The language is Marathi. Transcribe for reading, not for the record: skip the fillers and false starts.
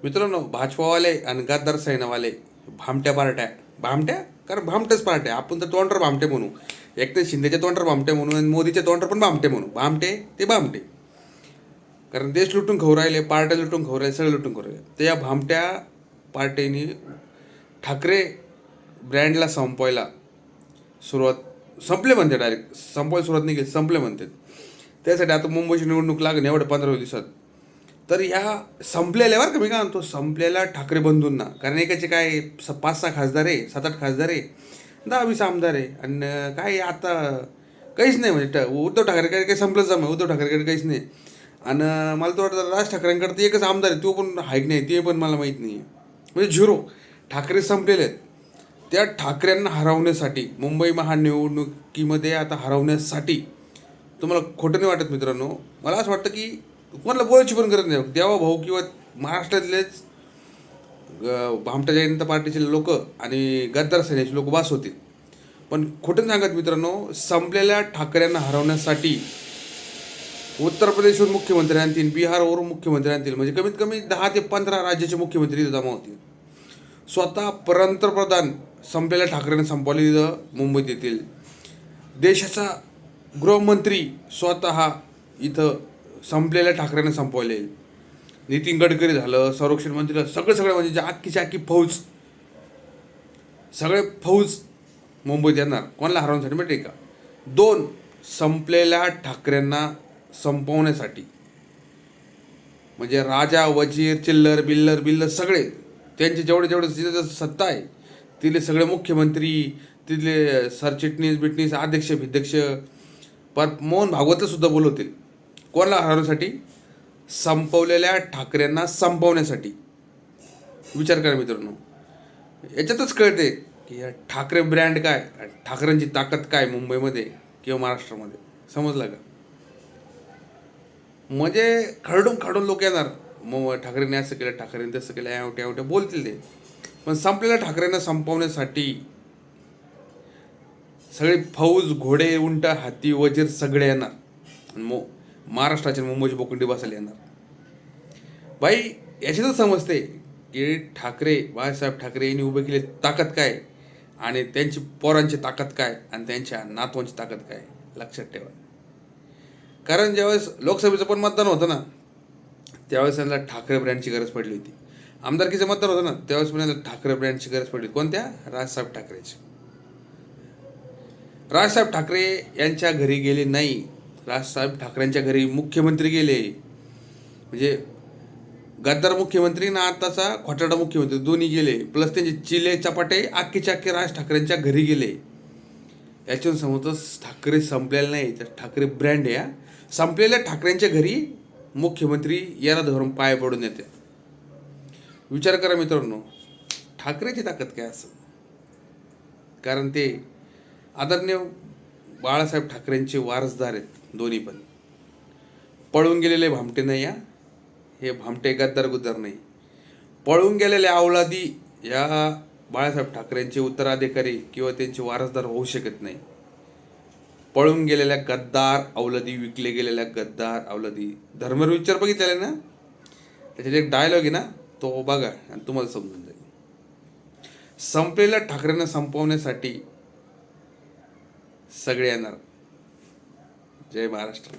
मित्रांनो, भाजपावाले आणि गद्दार सेनावाले भामट्या पार्ट्या, भामट्या कारण भामटेच पार्ट्या, आपण तर तोंडर भामटे म्हणू, एक तर शिंदेचे तोंडर भामटे म्हणू आणि मोदीचे तोंडर पण भामटे म्हणू. भामटे ते भामटे, कारण देश लुटून खाऊ राहिले, पार्ट्या लुटून खाऊ राहिले, सगळे लुटून खाऊ राहिले. तर या भामट्या पार्टीनी ठाकरे ब्रँडला संपवायला संपले म्हणते, डायरेक्ट संपवायला सुरुवात नाही केली, संपले म्हणते. त्यासाठी आता मुंबईची निवडणूक लागेल एवढ्या 15 दिवसात. तर ह्या संपलेल्यावर मी काय म्हणतो, संपलेल्या ठाकरे बंधूंना, कारण एकाचे काय 5-6 खासदार आहे, 7-8 खासदार आहे, 10-20 आमदार आहे, आणि काय आता काहीच नाही. म्हणजे उद्धव ठाकरेकडे काही संपलंच जमा, उद्धव ठाकरेकडे काहीच नाही. आणि मला तर वाटतं राज ठाकरेंकडे तर एकच आमदार आहे, तो पण हाईक नाही, ते पण मला माहीत नाही. म्हणजे झिरो. ठाकरे संपलेले आहेत. त्या ठाकरेंना हरवण्यासाठी, मुंबई महानिवडणुकीमध्ये आता हरवण्यासाठी, तुम्हाला खोटं नाही वाटत मित्रांनो, मला असं वाटतं की कोणाला बोलायची पण गरज नाही. देवा भाऊ किंवा महाराष्ट्रातलेच भामटा जनता पार्टीचे लोक आणि गद्दार सेनेचे लोक बास होतील. पण खोटं सांगत मित्रांनो, संपलेल्या ठाकरेंना हरवण्यासाठी उत्तर प्रदेशवरून मुख्यमंत्री आणतील, बिहारवरून मुख्यमंत्री आणतील, म्हणजे कमीत कमी 10 ते 15 राज्याचे मुख्यमंत्री इथं जमा होतील. स्वतः पंतप्रधान संपलेल्या ठाकरेंना संपवले इथं मुंबईत येतील. देशाचा गृहमंत्री स्वतः इथं संपलेल्या ठाकरेंना संपवले. नितीन गडकरी झालं, संरक्षण मंत्री, सगळे म्हणजे अख्खीची अख्खी फौज, सगळे फौज मुंबईत येणार. कोणाला हरवण्यासाठी माहिती आहे का? 2 संपलेल्या ठाकरेंना संपवण्यासाठी. म्हणजे राजा, वजीर, चिल्लर बिल्लर सगळे, त्यांचे जेवढे जिथे सत्ता आहे तिथले सगळे मुख्यमंत्री, तिथले सरचिटणीस बिटणीस, अध्यक्ष भिध्यक्ष, पर मोहन भागवतला सुद्धा बोलवतील. कोणाला हरवण्यासाठी? संपवलेल्या ठाकरेंना संपवण्यासाठी. विचार करा मित्रांनो, याच्यातच कळते की ठाकरे ब्रँड काय, ठाकरेंची ताकद काय मुंबईमध्ये किंवा महाराष्ट्रामध्ये. समजलं का? म्हणजे खरडून लोक येणार, मग ठाकरेंनी असं केलं, ठाकरेंनी तसं केलं, एवढ्या बोलतील ते. पण संपलेल्या ठाकरेंना संपवण्यासाठी सगळे फौज, घोडे, उंट, हाती, वजीर सगळे येणार. आणि महाराष्ट्राच्या मुंबईची बोकंडी बसायला येणार. बाई, याच्यातच समजते की ठाकरे, बाळासाहेब ठाकरे यांनी उभे केले ताकद काय, आणि त्यांची पोरांची ताकद काय, आणि त्यांच्या नातवांची ताकद काय. लक्षात ठेवा. कारण ज्यावेळेस लोकसभेचं पण मतदान होतं ना, त्यावेळेस त्यांना ठाकरे ब्रँडची गरज पडली होती. आमदारकीचं मतदान होतं ना, त्यावेळेस पण ठाकरे ब्रँडची गरज पडली. कोणत्या? राजसाहेब ठाकरेची. राजसाहेब ठाकरे यांच्या घरी गेले नाही, राजसाहेब ठाकरेंच्या घरी मुख्यमंत्री गेले. म्हणजे गद्दार मुख्यमंत्री ना आताचा खोटाडा मुख्यमंत्री दोन्ही गेले, प्लस त्यांचे चिले चपाटे अख्खे राज ठाकरेंच्या घरी गेले. याच्यातून समजतं ठाकरे संपलेले नाही, तर ठाकरे ब्रँड आहे. संपलेल्या ठाकरेंच्या घरी मुख्यमंत्री याला धरून पाय पडून येते. विचार करा मित्रांनो, ठाकरेची ताकद काय असेल. कारण ते आदरणीय बाळासाहेब ठाकरेंचे वारसदार आहेत दोन्ही पण. पळून गेलेले भामटे नाही या, हे भामटे गद्दार गुद्दार नाही. पळून गेलेल्या अवलादी या बाळासाहेब ठाकरेंचे उत्तराधिकारी किंवा त्यांचे वारसदार होऊ शकत नाही. पळून गेलेल्या गद्दार अवलादी, विकले गेलेल्या गद्दार अवलादी. धर्मवीर पिक्चर बघितलेला ना, त्याच्यात एक डायलॉग आहे ना, तो बघा आणि तुम्हाला समजून जाईल. संपलेल्या ठाकरेंना संपवण्यासाठी सगळे येणार. जय महाराष्ट्र.